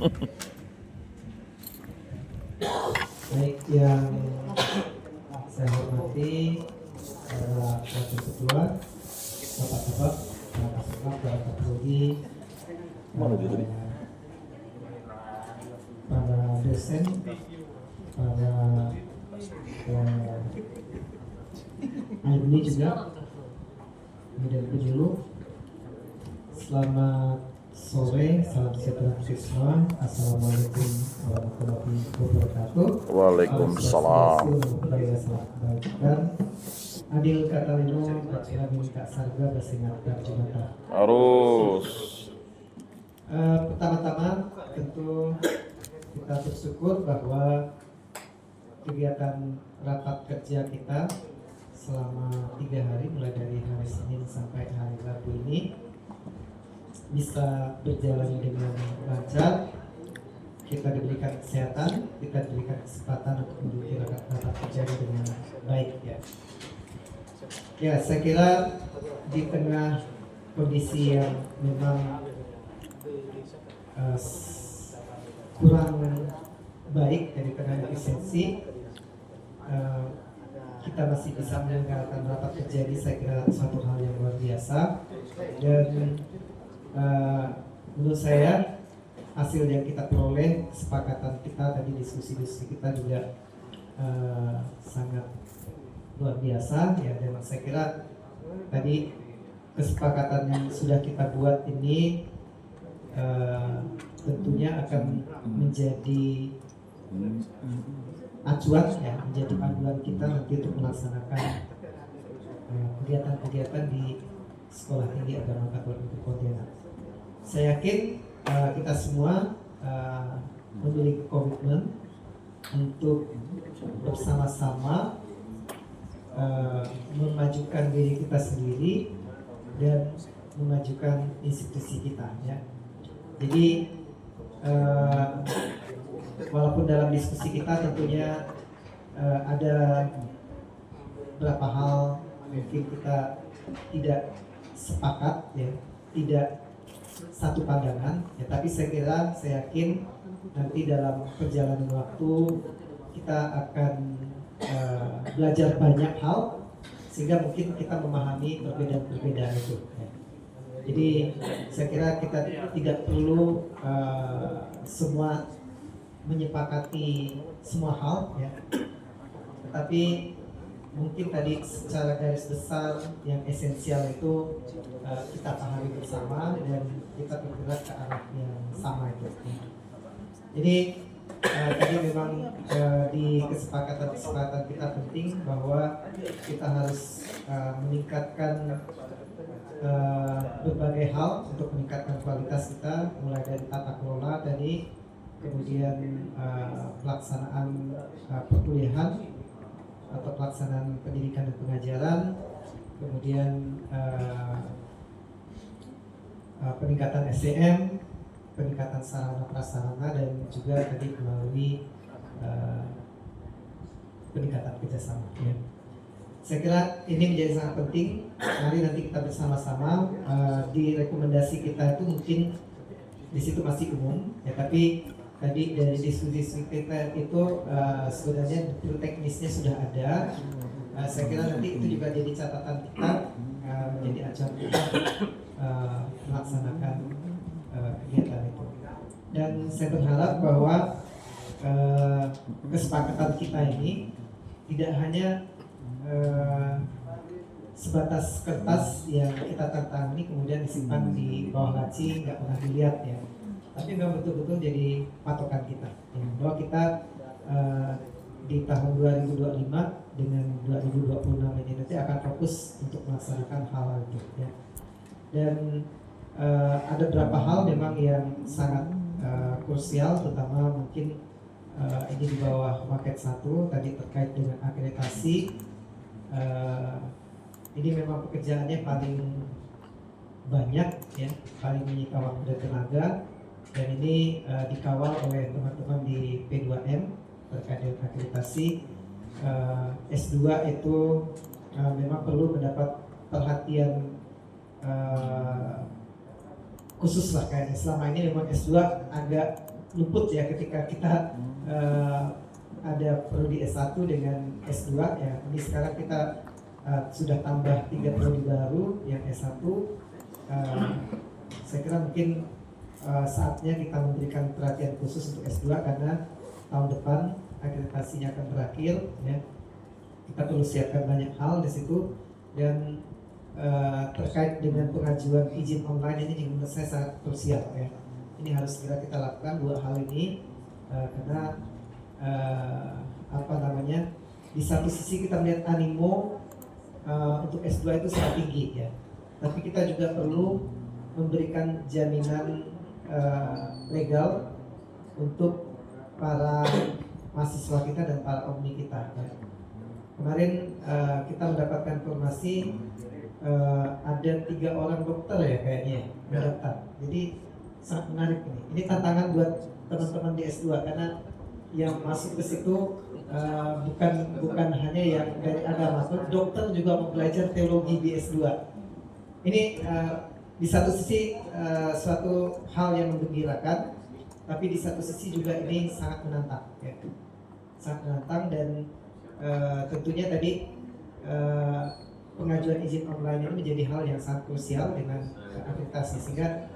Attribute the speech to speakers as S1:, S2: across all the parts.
S1: Baik, yang saya hormati para wakil ketua, bapak-bapak, para kasubag, para kapolri, para dosen, para alumni juga, kemudian penyuluh. Selamat sore, salam sejahtera untuk semua. Assalamualaikum warahmatullahi wabarakatuh.
S2: Waalaikumsalam.
S1: Adil kata lino, baca minta sarga bersingat jumatan.
S2: Harus.
S1: Pertama-tama tentu kita bersyukur bahwa kegiatan rapat kerja kita selama 3 hari, mulai dari hari Senin sampai hari Rabu ini bisa berjalan dengan lancar. Kita diberikan kesehatan, kita diberikan kesempatan untuk mengikuti rapat kerja dengan baik ya. Ya, saya kira di tengah kondisi yang memang kurang baik dari tengah efisiensi, kita masih bisa menyelenggarakan rapat kerja ini. Saya kira suatu hal yang luar biasa, dan menurut saya hasil yang kita peroleh, kesepakatan kita tadi, diskusi-diskusi kita juga sangat luar biasa ya. Dan saya kira tadi kesepakatan yang sudah kita buat ini tentunya akan menjadi acuan ya, menjadi panduan kita nanti untuk melaksanakan kegiatan-kegiatan di Sekolah Tinggi Agama Katolik Pontianak. Saya yakin kita semua memiliki komitmen untuk bersama-sama memajukan diri kita sendiri dan memajukan institusi kita ya. Jadi walaupun dalam diskusi kita tentunya ada beberapa hal mungkin kita tidak sepakat ya, tidak satu pandangan ya, tapi saya yakin nanti dalam perjalanan waktu kita akan belajar banyak hal sehingga mungkin kita memahami perbedaan-perbedaan itu ya. Jadi saya kira kita tidak perlu semua menyepakati semua hal ya, tetapi mungkin tadi secara garis besar yang esensial itu kita pahami bersama dan kita bergerak ke arah yang sama itu. Jadi tadi memang di kesepakatan kita penting bahwa kita harus meningkatkan berbagai hal untuk meningkatkan kualitas kita, mulai dari tata kelola tadi, kemudian pelaksanaan perkuliahan atau pelaksanaan pendidikan dan pengajaran, kemudian peningkatan SDM, peningkatan sarana prasarana, dan juga tadi melalui peningkatan kerjasama ya. Saya kira ini menjadi sangat penting. Mari nanti kita bersama-sama di rekomendasi kita itu mungkin di situ masih umum ya, tapi tadi dari diskusi kita itu sebenarnya detail teknisnya sudah ada. Saya kira nanti itu juga jadi catatan kita, menjadi acuan kita melaksanakan kegiatan itu. Dan saya berharap bahwa kesepakatan kita ini tidak hanya sebatas kertas yang kita tantangani kemudian disimpan di bawah laci nggak pernah dilihat ya, tapi memang betul-betul jadi patokan kita ya, bahwa kita di tahun 2025 dengan 2026 ini nanti akan fokus untuk melaksanakan hal itu ya. Dan ada beberapa hal memang yang sangat krusial, terutama mungkin ini di bawah paket 1 tadi terkait dengan akreditasi. Ini memang pekerjaannya paling banyak ya, paling menyita waktu dan tenaga, dan ini dikawal oleh teman-teman di P2M terkait dengan akreditasi. S2 itu memang perlu mendapat perhatian khusus lah kayaknya. Selama ini memang S2 agak luput ya ketika kita ada prodi S1 dengan S2 ya. Ini sekarang kita sudah tambah 3 prodi baru yang S1. Saya kira mungkin saatnya kita memberikan perhatian khusus untuk S2 karena tahun depan akreditasinya akan berakhir ya. Kita perlu siapkan banyak hal di situ, dan terkait dengan pengajuan izin online ini menurut saya sangat krusial ya. Ini harus segera kita lakukan dua hal ini karena di satu sisi kita melihat animo untuk S2 itu sangat tinggi ya, tapi kita juga perlu memberikan jaminan legal untuk para mahasiswa kita dan para alumni kita ya. Kemarin kita mendapatkan informasi ada 3 orang dokter ya kayaknya mendaftar. Jadi sangat menarik ini. Ini tantangan buat teman-teman di S2 karena yang masuk ke situ bukan hanya yang dari agama, dokter juga mau belajar teologi di S2. Ini di satu sisi suatu hal yang menggembirakan, tapi di satu sisi juga ini sangat menantang ya. Sangat menantang, dan tentunya tadi pengajuan izin online ini menjadi hal yang sangat krusial dengan akreditasi, sehingga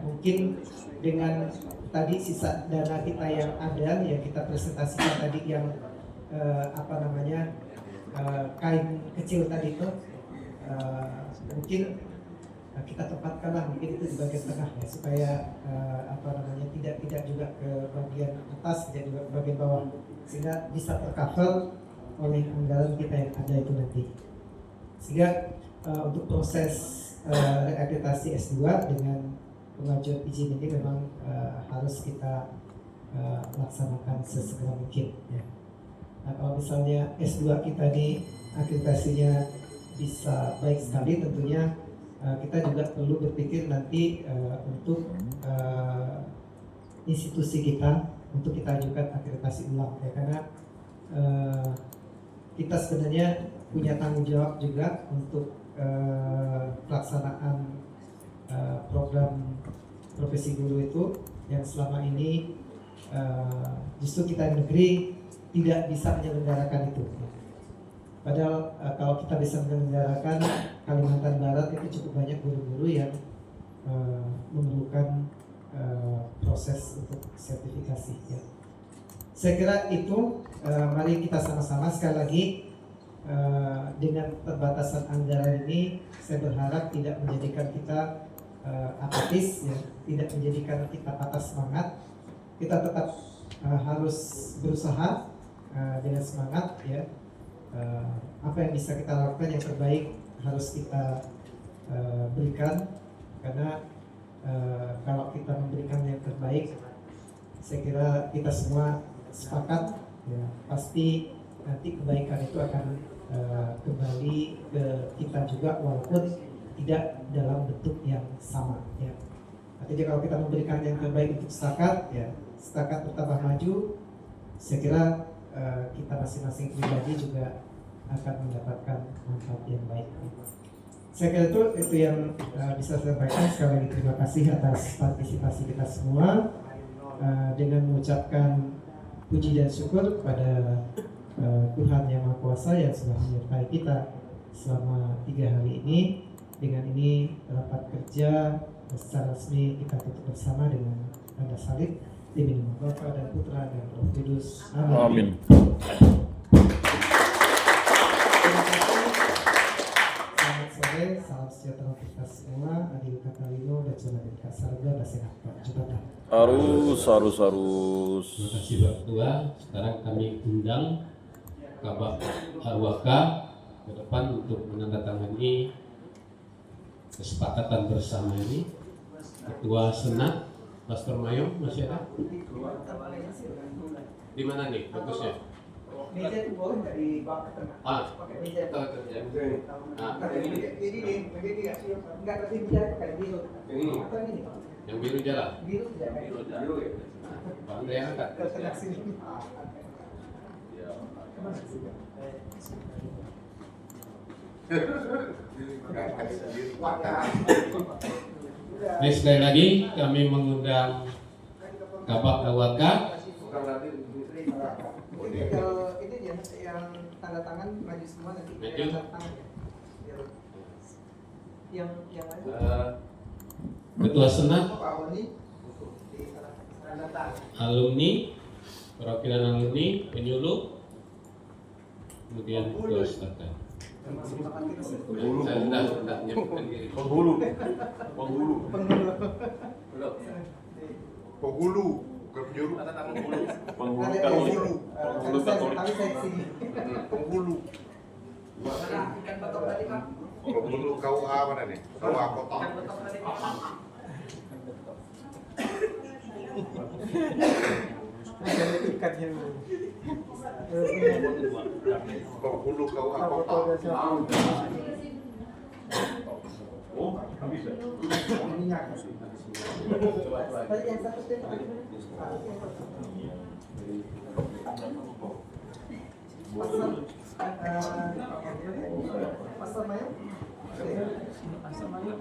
S1: mungkin dengan tadi sisa dana kita yang ada yang kita presentasikan tadi yang kain kecil tadi itu mungkin kita tempatkanlah mungkin itu di bagian tengah ya, supaya tidak juga ke bagian atas, tidak juga ke bagian bawah, sehingga bisa tercover oleh anggaran kita yang ada itu nanti. Sehingga untuk proses reakreditasi S2 dengan pengajuan izin ini memang harus kita laksanakan sesegera mungkin ya. Nah, kalau misalnya S2 kita di akreditasinya bisa baik sekali, tentunya kita juga perlu berpikir nanti untuk institusi kita untuk kita ajukan akreditasi ulang ya, karena kita sebenarnya punya tanggung jawab juga untuk pelaksanaan program profesi guru itu yang selama ini justru kita di negeri tidak bisa menyelenggarakan itu. Padahal kalau kita bisa menyelenggarakan, Kalimantan Barat itu cukup banyak guru-guru yang memerlukan proses untuk sertifikasi ya. Saya kira itu mari kita sama-sama sekali lagi dengan terbatasan anggaran ini, saya berharap tidak menjadikan kita apatis ya, tidak menjadikan kita patah semangat. Kita tetap harus berusaha dengan semangat ya. Apa yang bisa kita lakukan yang terbaik harus kita berikan, karena kalau kita memberikan yang terbaik, saya kira kita semua sepakat ya, pasti nanti kebaikan itu akan kembali ke kita juga, walaupun tidak dalam bentuk yang sama ya. Artinya kalau kita memberikan yang terbaik untuk setakat ya, setakat bertambah maju, saya kira kita masing-masing pribadi juga akan mendapatkan manfaat yang baik. Saya kira itu yang bisa saya sampaikan. Sekali lagi terima kasih atas partisipasi kita semua, dengan mengucapkan puji dan syukur kepada Tuhan Yang Maha Kuasa yang sudah menyertai kita selama 3 hari ini. Dengan ini rapat kerja secara resmi kita tutup bersama dengan tanda salib. Demi nama Bapa dan Putra dan Roh Kudus. Amin. Selamat sore, salam sejahtera untuk kita semua. Adil kata Lino dan Jodoh Dekat Sarga Basenat Pak Jepatan.
S2: Harus.
S3: Terima kasih Pak Ketua. Sekarang kami undang Kabak Arwaka ke depan untuk menandatangani kesepakatan bersama ini. Ketua Senat, Pastor Mayong masih ada? Di mana nih bagusnya?
S1: Meja itu boleh nggak dibawa ke tengah? Pakai meja. Jadi nggak tapi meja kayak biru. Atau ini?
S3: Yang biru jalan?
S1: Biru ya.
S3: Biru ya? Pak Andre angkat.
S1: Ke tengah sini.
S3: Baik, sekali lagi kami mengundang Kabak Awaka.
S1: Ini dia yang tanda tangan maju semua nanti.
S3: Maju.
S1: Tanda tangan ya. Yang lain.
S3: Ketua Senat,
S1: Pak Oni di tanda tangan.
S3: alumni, perwakilan alumni, penyuluh, kemudian ketua staka. Saya sudah menyebutkan diri.
S4: Penghulu.
S1: Penghulu.
S4: Penghulu. Bukan penyuluh.
S1: Penghulu.
S4: Penghulu.
S1: Tapi saya kesini.
S4: Penghulu.
S1: Ikan batok tadi Pak.
S4: Penghulu KUA mana nih? KUA kota.
S1: Ikan batok tadi. Ikannya.
S4: Penghulu KUA kota.
S1: Minyak. Tadi yang satu teh. Pasar Mayang? Pasar Mayang?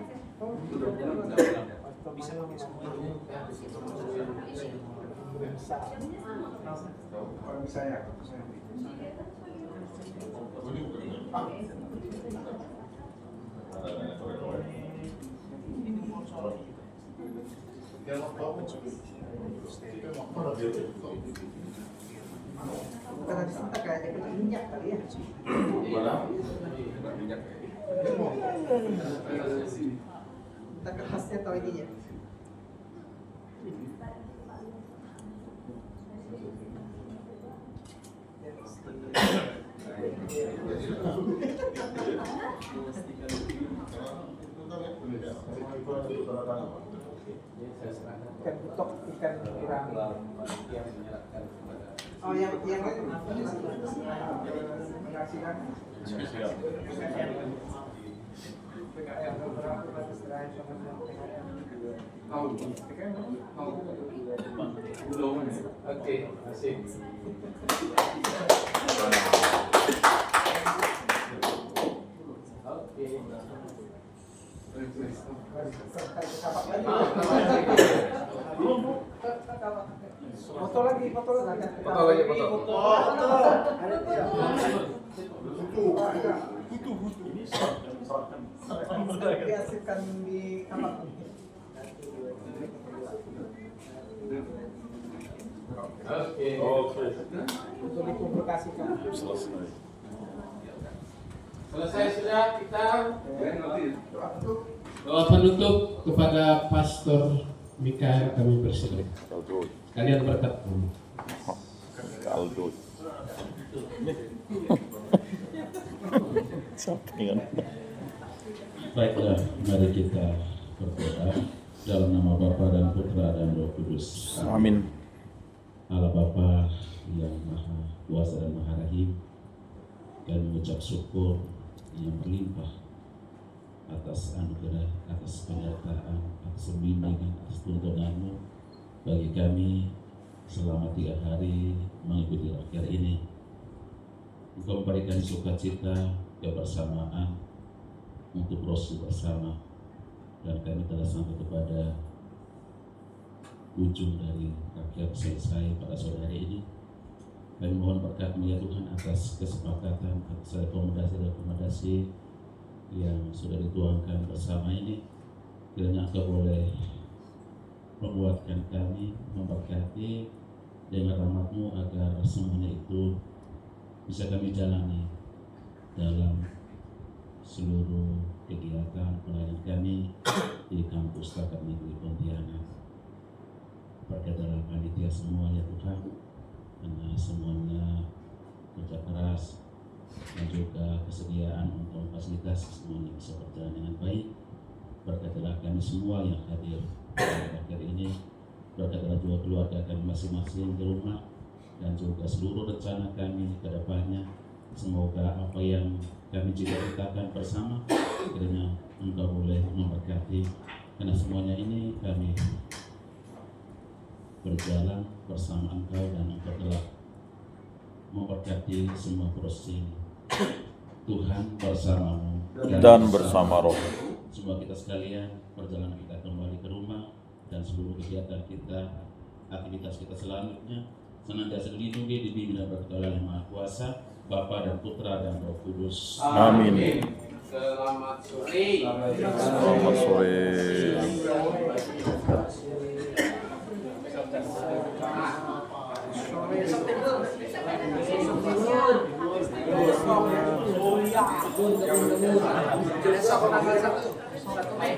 S1: Bisa pakai semua.
S4: Orang bisa ya.
S1: Karena di sini kayaknya kena minyak kali ya. Kita khasnya tahu ini ya. Ikan butok, ikan pirang. Oh yang menyaksikan.
S3: Oke, asik.
S1: Foto lagi, foto lagi. Diasipkan di kamar.
S3: Oke.
S1: Untuk dipublikasikan.
S3: Selesai sudah kita. Doa penutup kepada Pastor Mikael kami bersyukur. Kalian berkat.
S2: Kaldut. Sampingan.
S5: Baiklah, mari kita berdoa dalam nama Bapa dan Putra dan Roh Kudus.
S2: Amin.
S5: Allah Bapa yang Maha Kuasa dan Maha Rahim, dan mengucap syukur yang berlimpah atas anugerah, atas penyertaan, atas pembimbingan, atas tuntunanmu bagi kami selama 3 hari mengikuti akhir ini. Engkau memberikan sukacita, kebersamaan untuk Rasul bersama, dan kami telah sampai kepada ujung dari akhir selesai pada sore hari ini. Kami mohon berkat-Mu ya Tuhan atas kesepakatan, atas rekomendasi yang sudah dituangkan bersama ini. Kiranya Engkau boleh menguatkan kami, memberkati dengan rahmat-Mu agar semuanya itu bisa kami jalani dalam seluruh kegiatan pelayanan kami di kampus Takat Negeri Pontianak. Berkatalah panitia semua ya Tuhan, karena semuanya kerja keras dan juga kesediaan untuk fasilitas semuanya bisa berjalan dengan baik. Berkatalah kami semua yang hadir pada akhir ini, berkatalah juga keluarga kami masing-masing di rumah, dan juga seluruh rencana kami ke depannya. Semoga apa yang kami cita-citakan bersama kiranya Engkau boleh memberkati, karena semuanya ini kami berjalan bersama Engkau, dan Engkau telah memberkati semua proses ini. Tuhan bersamamu
S2: Dan bersama roh.
S5: semua kita sekalian, perjalanan kita kembali ke rumah dan seluruh kegiatan kita aktivitas kita selanjutnya. Senantiasa dilindungi, dibimbing dan berkata oleh Yang Maha Kuasa, Bapa dan Putra dan Roh Kudus.
S2: Amin.
S6: Selamat sore.
S2: Selamat sore.
S6: Besok tanggal 1 Mei.